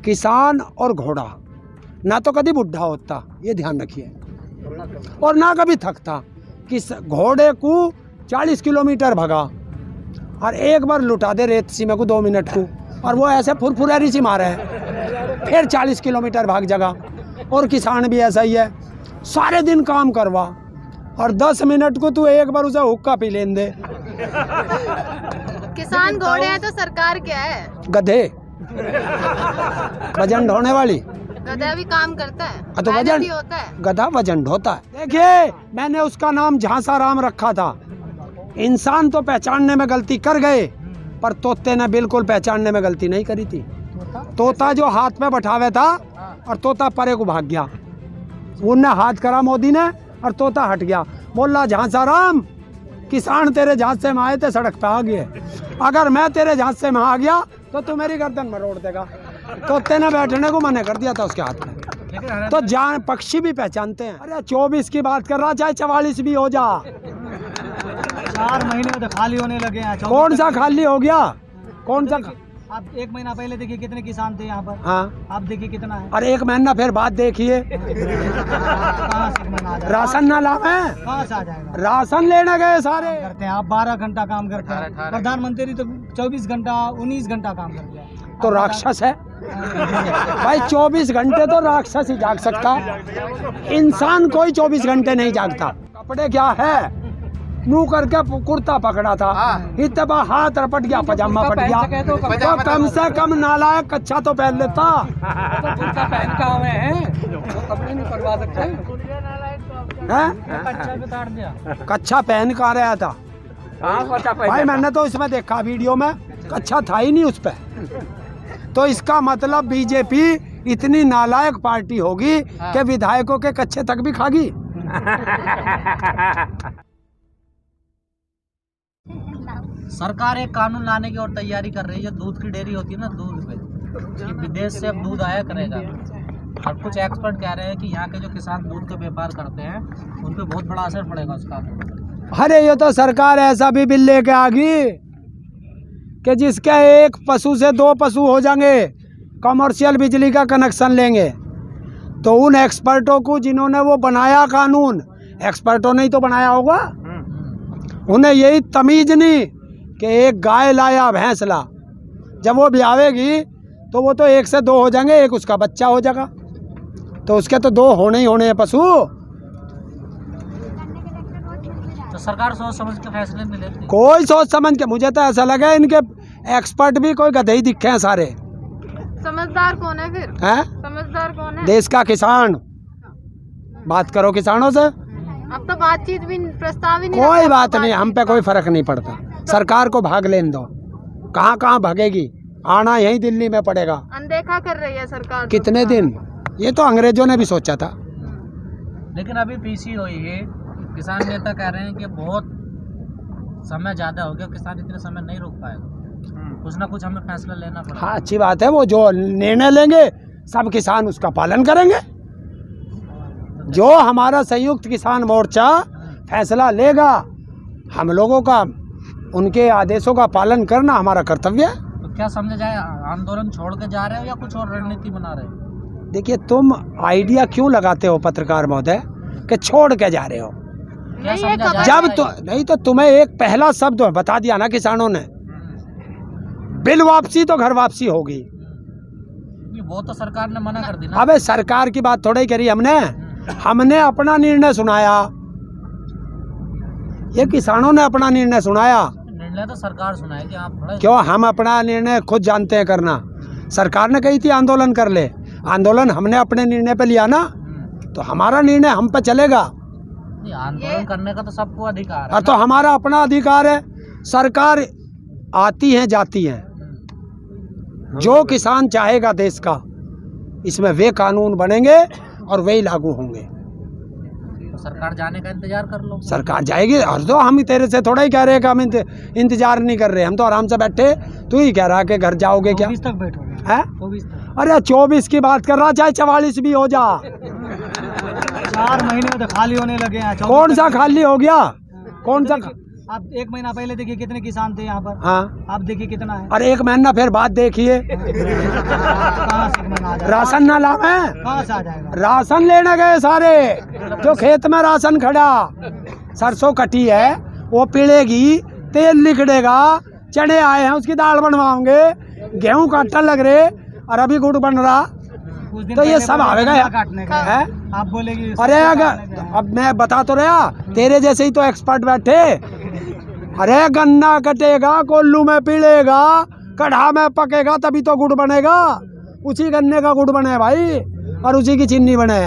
किसान और घोड़ा ना तो कभी बुढ़ा होता, ये ध्यान रखिए, और ना कभी थकता। घोड़े को 40 किलोमीटर भगा और एक बार लुटा दे रेत सी में को 2 मिनट को, और वो ऐसे फुरफुरारी सी मारे है, फिर 40 किलोमीटर भाग जगा। और किसान भी ऐसा ही है, सारे दिन काम करवा और 10 मिनट को तू एक बार उसे हुक्का पी लेन दे। किसान घोड़े हैं तो सरकार क्या है? गधे, वजन ढोने वाली। गधा भी काम करता है तो वजन होता है, गधा वजन ढोता है। देखिए, मैंने उसका नाम झांसा राम रखा था। इंसान तो पहचानने में गलती कर गए, पर तोते ने बिल्कुल पहचानने में गलती नहीं करी थी। तोता जो हाथ में बैठावे था और तोता परे को भाग गया, उनने हाथ करा मोदी ने और तोता हट गया। बोला झांसा राम, किसान तेरे झांसे में आए थे, सड़क पे आ गए, अगर मैं तेरे झांसे में आ गया तो तू मेरी गर्दन में रोड़ देगा। तोते ने बैठने को मना कर दिया था उसके हाथ में। तो जान पक्षी भी पहचानते हैं। अरे 24 की बात कर रहा, चाहे 44 भी हो जा। 4 महीने में तो खाली होने लगे हैं। कौन सा खाली हो गया? कौन सा? आप 1 महीना पहले देखिए कितने किसान थे यहाँ पर। हाँ, आप देखिए कितना है। और 1 महीना फिर बाद देखिए, कहाँ से मना राशन ना लावे, कहाँ से आ जाएगा? राशन लेने गए सारे। करते हैं आप 12 घंटा काम करते हैं, प्रधानमंत्री तो 24 घंटा 19 घंटा काम करते हैं। तो राक्षस है भाई, 24 घंटे तो राक्षस ही जाग सकता, इंसान कोई 24 घंटे नहीं जागता। कपड़े क्या है, मुंह करके कुर्ता पकड़ा था, इतना हाथ रपट गया, पजामा फट गया, तो कम से कम नालायक कच्छा तो पहन लेता। कुर्ता पहन का हुए हैं, कपड़े नहीं पहनवा सकते हैं? कच्छा पहन कर आया था भाई, मैंने तो इसमें देखा वीडियो में, कच्छा था ही नहीं उस पे। तो इसका मतलब बीजेपी इतनी नालायक पार्टी होगी कि विधायकों के कच्छे तक भी खागी। सरकार एक कानून लाने की और तैयारी कर रही है। जो दूध की डेयरी होती है ना, दूध पे कि विदेश से अब दूध आया करेगा। और कुछ एक्सपर्ट कह रहे हैं कि यहाँ के जो किसान दूध का व्यापार करते हैं उन पे बहुत बड़ा असर पड़ेगा उसका। अरे ये तो सरकार ऐसा भी बिल लेके आ गई कि जिसके एक पशु से 2 पशु हो जाएंगे, कमर्शियल बिजली का कनेक्शन लेंगे। तो उन एक्सपर्टों को जिन्होंने वो बनाया कानून, एक्सपर्टों ने ही तो बनाया होगा, उन्हें यही तमीज नहीं कि एक गाय लाया भैंस ला, जब वो ब्यावेगी तो वो तो 1 से 2 हो जाएंगे, एक उसका बच्चा हो जाएगा, तो उसके तो 2 होने ही होने हैं पशु। तो सरकार सोच समझ के फैसले नहीं लेती। कोई सोच समझ के, मुझे तो ऐसा लगा इनके एक्सपर्ट भी कोई गधे ही दिखे हैं सारे। समझदार कौन है फिर? हैं? समझदार कौन है? देश का किसान। बात करो किसानों से। अब तो बातचीत भी, प्रस्ताव ही नहीं, कोई बात नहीं, हम पे कोई फर्क नहीं पड़ता। सरकार को भाग लेने दो, कहाँ कहाँ भागेगी, आना यही दिल्ली में पड़ेगा। अनदेखा कर रही है सरकार। कितने दिन, ये तो अंग्रेजों ने भी सोचा था। लेकिन अभी पीसी हुई है, किसान नेता कह रहे हैं कि बहुत समय ज़्यादा हो गया, किसान इतने समय नहीं रोक पाएगा, कुछ ना कुछ हमें फैसला लेना पड़ेगा। हाँ, अच्छी बात है, वो जो निर्णय लेंगे सब किसान उसका पालन करेंगे। जो हमारा संयुक्त किसान मोर्चा फैसला लेगा, हम लोगों का उनके आदेशों का पालन करना हमारा कर्तव्य है। तो क्या समझा जाए, आंदोलन छोड़ के जा रहे हो या कुछ और रणनीति बना रहे हो? देखिए, तुम आइडिया क्यों लगाते हो पत्रकार महोदय कि छोड़ के जा रहे हो? क्या समझा जाए? जब तो नहीं, तो तुम्हें एक पहला शब्द बता दिया ना किसानों ने, बिल वापसी तो घर वापसी होगी। वो तो सरकार ने मना कर दी ना। अबे सरकार की बात थोड़ी करी हमने अपना निर्णय सुनाया, ये किसानों ने अपना निर्णय सुनाया। निर्णय तो सरकार सुनाए कि आप थोड़ा, क्यों, हम अपना निर्णय खुद जानते हैं करना। सरकार ने कही थी आंदोलन कर ले, आंदोलन हमने अपने निर्णय पे लिया ना, तो हमारा निर्णय हम पे चलेगा। आंदोलन करने का तो सबको अधिकार है। और तो हमारा अपना अधिकार है। सरकार आती है जाती है, जो किसान चाहेगा देश का, इसमें वे कानून बनेंगे और वही लागू होंगे। तो सरकार जाने का इंतजार कर लो। सरकार जाएगी, और तो हम तेरे से थोड़ा ही कह रहे हैं कि हम इंतजार नहीं कर रहे, हम तो आराम से बैठे। तू ही कह रहा कि घर जाओगे क्या? 24 तक बैठोगे? है? 24 तक। अरे 24 की बात कर रहा, चाहे 44 भी हो जा। 4 महीने में तो खाली होने लगे हैं। कौन सा खाली हो गया? कौन सा? आप 1 महीना पहले देखिए कितने किसान थे यहाँ पर। हाँ, आप देखिए कितना है। और 1 महीना फिर बाद देखिए, कहाँ से राशन ना लावे, कहाँ से आ जाएगा? राशन लेने गए सारे, जो खेत में राशन खड़ा, सरसों कटी है वो पिलेगी, तेल निकलेगा, चने आए हैं उसकी दाल बनवाओगे, गेहूं का आटा लग रहे और अभी गुड़ बन रहा, तो ये सब आवेगा है। आप बोलेगी अरे अगर अब मैं बता तो रहा, तेरे जैसे ही तो एक्सपर्ट बैठे, अरे गन्ना कटेगा, कोल्लू में पिलेगा, कढ़ा में पकेगा, तभी तो गुड़ बनेगा, उसी गन्ने का गुड़ बने भाई और उसी की चीनी बने।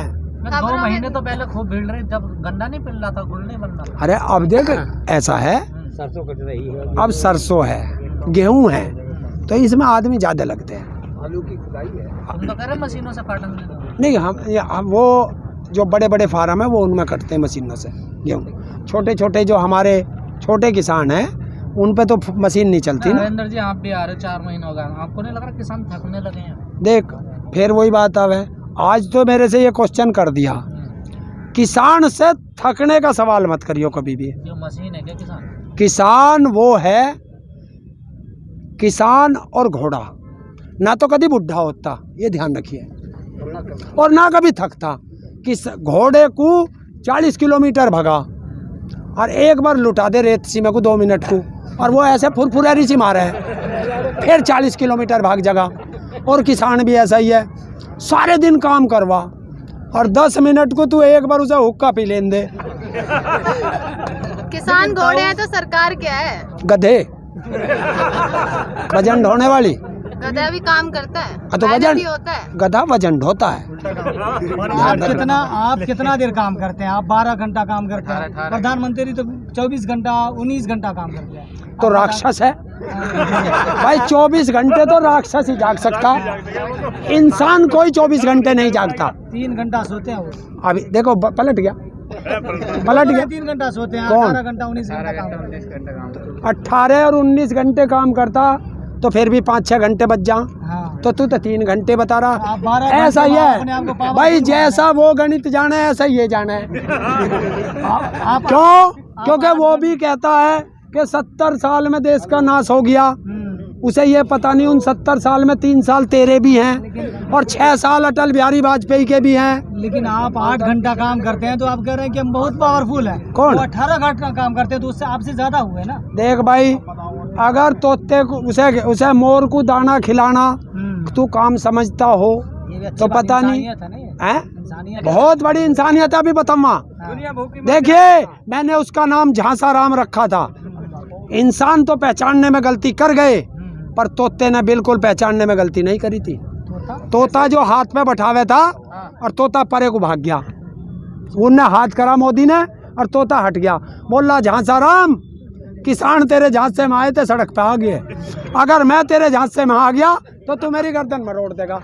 2 महीने तो पहले खूब भीड़ रही, जब गन्ना नहीं पिल रहा था, गुड़ नहीं बन रहा था। अरे अब देख ऐसा है, सरसों कट रही है, अब सरसों है, गेहूं है, तो इसमें आदमी ज्यादा लगते हैं। आलू की खुदाई है, हम तो कह रहे मशीनों से काटने। नहीं हम वो जो बड़े बड़े फार्म है वो उनमें कटते हैं मशीनों से गेहूँ, छोटे छोटे जो हमारे छोटे किसान हैं उन पे तो मशीन नहीं चलती ना। नरेंद्र जी आप भी आ रहे 4 महीने हो गए, आपको नहीं लग रहा किसान थकने लगे हैं? देख फिर वही बात आवे, आज तो मेरे से ये क्वेश्चन कर दिया, किसान से थकने का सवाल मत करियो कभी भी। जो मशीन है क्या किसान? किसान वो है, किसान और घोड़ा ना तो कभी बुढ़ा होता, ये ध्यान रखिए, और ना कभी थकता। किस घोड़े को 40 किलोमीटर भगा और एक बार लुटा दे रेत सीमे को 2 मिनट को, और वो ऐसे फुरफुरारी सी मारे है, फिर 40 किलोमीटर भाग जगह। और किसान भी ऐसा ही है, सारे दिन काम करवा और 10 मिनट को तू एक बार उसे हुक्का पी लेन दे। किसान घोड़े हैं तो सरकार क्या है? गधे, वजन ढोने वाली। गधा भी काम करता है, तो वजन मेहनती होता है। गधा वजन ढोता है। आप कितना देर काम करते हैं? आप 12 घंटा काम करते हैं, प्रधानमंत्री तो 24 घंटा 19 घंटा काम करते हैं। तो राक्षस है भाई, 24 घंटे तो राक्षस ही जाग सकता, इंसान कोई 24 घंटे नहीं जागता। 3 घंटा सोते हैं वो। अभी देखो पलट गया, पलट गया। 3 घंटा सोते हैं, कौन? 18 घंटा 19 घंटा काम। 18 और 19 घंटे काम करता तो फिर भी 5-6 घंटे बच जा, हाँ। तो तू तो 3 घंटे बता रहा। आप 12 ऐसा ही अपने आप को है पावर भाई, फुल जैसा वो गणित जाने ऐसा ये जाने है। आप क्यों? क्योंकि वो भी कहता है कि 70 साल में देश का नाश हो गया, उसे ये पता नहीं उन 70 साल में 3 साल तेरे भी हैं और 6 साल अटल बिहारी वाजपेयी के भी हैं। लेकिन आप 8 घंटा काम करते हैं तो आप कह रहे हैं कि हम बहुत पावरफुल हैं। कौन? 18 घंटा काम करते हैं तो उससे आपसे ज्यादा हुए ना। देख भाई, अगर तोते को उसे मोर को दाना खिलाना तू काम समझता हो तो पता नहीं है, बहुत बड़ी इंसानियत है। अभी बताऊंगा, देखिए मैंने उसका नाम झांसा राम रखा था। इंसान तो पहचानने में गलती कर गए, पर तोते ने बिल्कुल पहचानने में गलती नहीं करी थी। तोता जो हाथ में बैठावे था और तोता परे को भाग गया, उनने हाथ करा मोदी ने और तोता हट गया। बोला झांसा राम, किसान तेरे झांसे में आए थे, सड़क पे आ गए, अगर मैं तेरे झांसे में आ गया तो तू मेरी गर्दन में रोड़ देगा।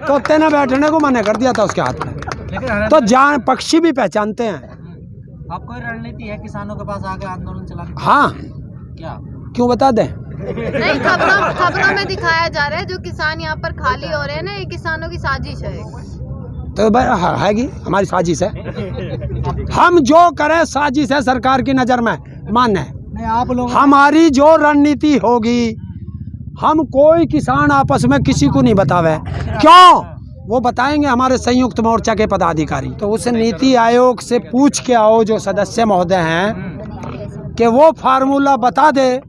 तोते ने बैठने को मना कर दिया था उसके हाथ में। तो जान पक्षी भी पहचानते हैं। आप कोई रणनीति है किसानों के पास आगे आंदोलन चलाने? हाँ, क्या? क्यों बता दें? नहीं, खबरों में दिखाया जा रहा है जो किसान यहाँ पर खाली हो रहे हैं ना, ये किसानों की साजिश है। तो है हमारी साजिश है, हम जो करें साजिश है सरकार की नज़र में, माने आप लोग हमारी जो रणनीति होगी, हम कोई किसान आपस में किसी को नहीं बतावे। क्यों? वो बताएंगे हमारे संयुक्त मोर्चा के पदाधिकारी। तो उस नीति आयोग से पूछ के आओ जो सदस्य महोदय हैं, कि वो फार्मूला बता दे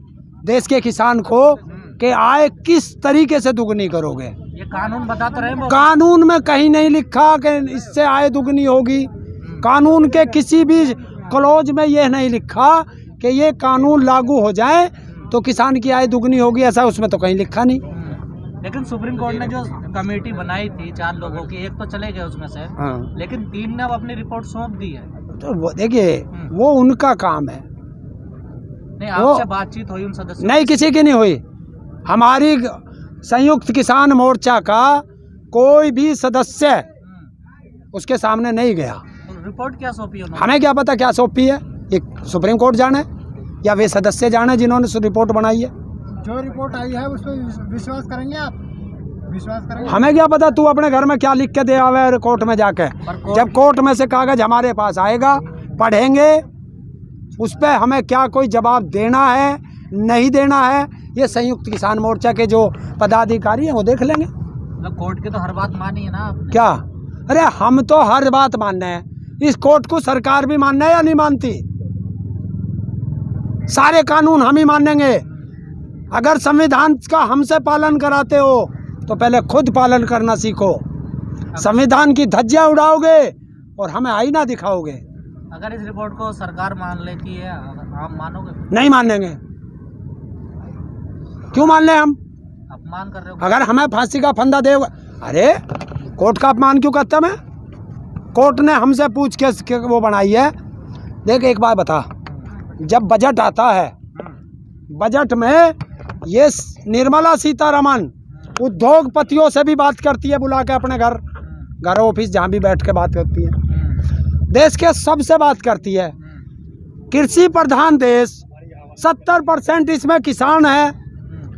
देश के किसान को कि आय किस तरीके से दुगनी करोगे। ये कानून बताते रहे, कानून में कहीं नहीं लिखा कि इससे आय दुगनी होगी। कानून के किसी भी क्लॉज में यह नहीं लिखा कि ये कानून लागू हो जाए तो किसान की आय दुगनी होगी, ऐसा उसमें तो कहीं लिखा नहीं। लेकिन सुप्रीम कोर्ट ने जो कमेटी बनाई थी 4 लोगों की, एक तो चले गए उसमें से, हाँ। लेकिन 3 ने अब अपनी रिपोर्ट सौंप दी है। तो वो देखिए, वो उनका काम है। नहीं, आपसे बातचीत हुई उन सदस्यों? नहीं, किसी की नहीं हुई। हमारी संयुक्त किसान मोर्चा का कोई भी सदस्य उसके सामने नहीं गया। तो रिपोर्ट क्या सौंपी उन्होंने? हमें क्या पता क्या सौंपी है, ये सुप्रीम कोर्ट जाने या वे सदस्य जाने जिन्होंने रिपोर्ट बनाई है। जो रिपोर्ट आई है उस पर विश्वास करेंगे आप? विश्वास करेंगे? हमें क्या पता तू अपने घर में क्या लिख के दे आवे कोर्ट में जाके। जब कोर्ट में से कागज हमारे पास आएगा, पढ़ेंगे, उस पर हमें क्या कोई जवाब देना है नहीं देना है, ये संयुक्त किसान मोर्चा के जो पदाधिकारी हैं वो देख लेंगे। मतलब कोर्ट की तो हर बात मानी है ना आपने? क्या? अरे हम तो हर बात मानना है, इस कोर्ट को सरकार भी मानना है या नहीं मानती? सारे कानून हम ही मानेंगे। अगर संविधान का हमसे पालन कराते हो तो पहले खुद पालन करना सीखो। संविधान की धज्जियां उड़ाओगे और हमें आईना दिखाओगे। अगर इस रिपोर्ट को सरकार मान लेती है, आप मानोगे? नहीं मानेंगे। क्यों मान लें हम? अपमान कर रहे हो। अगर हमें फांसी का फंदा दे, अरे कोर्ट का अपमान क्यों करता मैं? कोर्ट ने हमसे पूछ के वो बनाई है। देख एक बात बता, जब बजट आता है, बजट में ये निर्मला सीतारमण उद्योगपतियों से भी बात करती है, बुला के अपने घर ऑफिस जहाँ भी बैठ के बात करती है, देश के सबसे बात करती है। कृषि प्रधान देश, 70% इसमें किसान है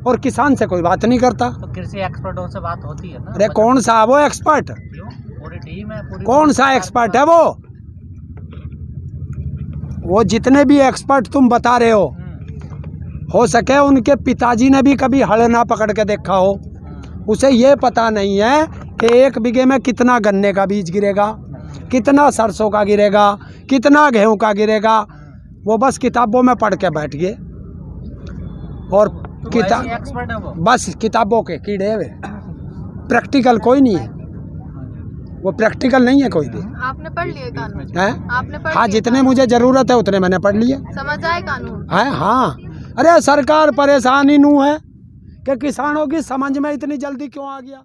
और किसान से कोई बात नहीं करता। तो कृषि एक्सपर्टों से बात होती है ना? अरे कौन सा वो एक्सपर्ट? पूरी टीम है, पूरी कौन सा एक्सपर्ट है वो जितने भी एक्सपर्ट तुम बता रहे हो सके उनके पिताजी ने भी कभी हल ना पकड़ के देखा हो। उसे ये पता नहीं है कि 1 बीघे में कितना गन्ने का बीज गिरेगा, कितना सरसों का गिरेगा, कितना गेहूं का गिरेगा। वो बस किताबों में पढ़ के बैठ गए और तो एक्सपर्ट है वो। बस किताबों के कीड़े वे, प्रैक्टिकल कोई नहीं है। वो प्रैक्टिकल नहीं है कोई भी। आपने पढ़ लिए कानून? हैं? आपने पढ़ हाँ, लिए जितने कानून? मुझे जरूरत है उतने मैंने पढ़ लिए। समझ आए कानून? है हाँ। अरे सरकार परेशानी नू है कि किसानों की समझ में इतनी जल्दी क्यों आ गया।